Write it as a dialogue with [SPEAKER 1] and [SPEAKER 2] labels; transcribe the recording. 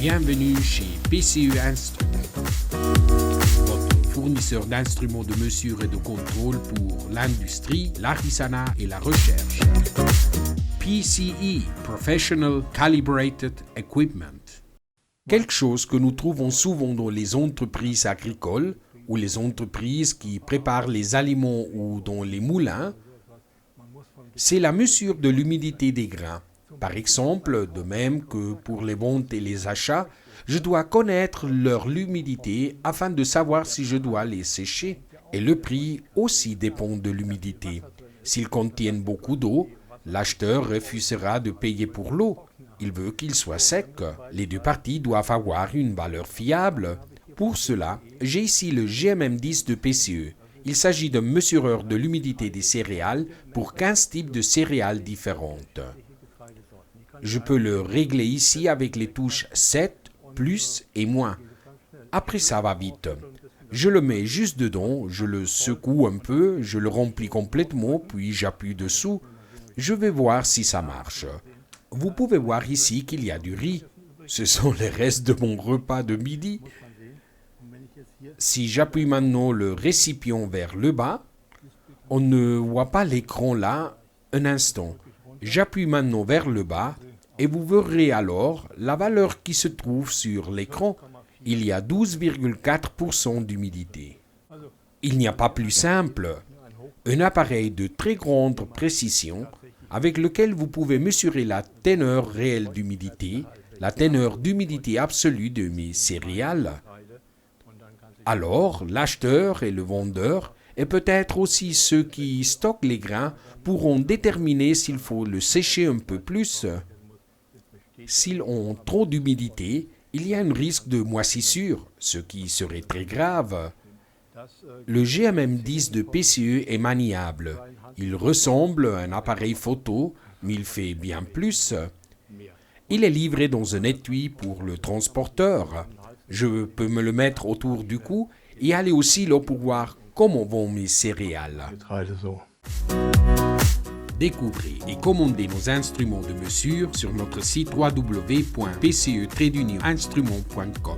[SPEAKER 1] Bienvenue chez PCE Instruments, votre fournisseur d'instruments de mesure et de contrôle pour l'industrie, l'artisanat et la recherche. PCE, Professional Calibrated Equipment. Quelque chose que nous trouvons souvent dans les entreprises agricoles ou les entreprises qui préparent les aliments ou dans les moulins, c'est la mesure de l'humidité des grains. Par exemple, de même que pour les ventes et les achats, je dois connaître leur humidité afin de savoir si je dois les sécher. Et le prix aussi dépend de l'humidité. S'ils contiennent beaucoup d'eau, l'acheteur refusera de payer pour l'eau. Il veut qu'il soit sec. Les deux parties doivent avoir une valeur fiable. Pour cela, j'ai ici le GMM10 de PCE. Il s'agit d'un mesureur de l'humidité des céréales pour 15 types de céréales différentes. Je peux le régler ici avec les touches 7, plus et moins. Après, ça va vite. Je le mets juste dedans, je le secoue un peu, je le remplis complètement, puis j'appuie dessous. Je vais voir si ça marche. Vous pouvez voir ici qu'il y a du riz. Ce sont les restes de mon repas de midi. Si j'appuie maintenant le récipient vers le bas, on ne voit pas l'écran là un instant. J'appuie maintenant vers le bas et vous verrez alors la valeur qui se trouve sur l'écran. Il y a 12,4% d'humidité. Il n'y a pas plus simple. Un appareil de très grande précision avec lequel vous pouvez mesurer la teneur réelle d'humidité, la teneur d'humidité absolue de mes céréales. Alors, l'acheteur et le vendeur, et peut-être aussi ceux qui stockent les grains, pourront déterminer s'il faut le sécher un peu plus. S'ils ont trop d'humidité, il y a un risque de moisissure, ce qui serait très grave. Le GMM10 de PCE est maniable. Il ressemble à un appareil photo, mais il fait bien plus. Il est livré dans un étui pour le transporteur. Je peux me le mettre autour du cou et aller au silo pour voir comment vont mes céréales. Découvrez et commandez nos instruments de mesure sur notre site www.pce-instruments.com.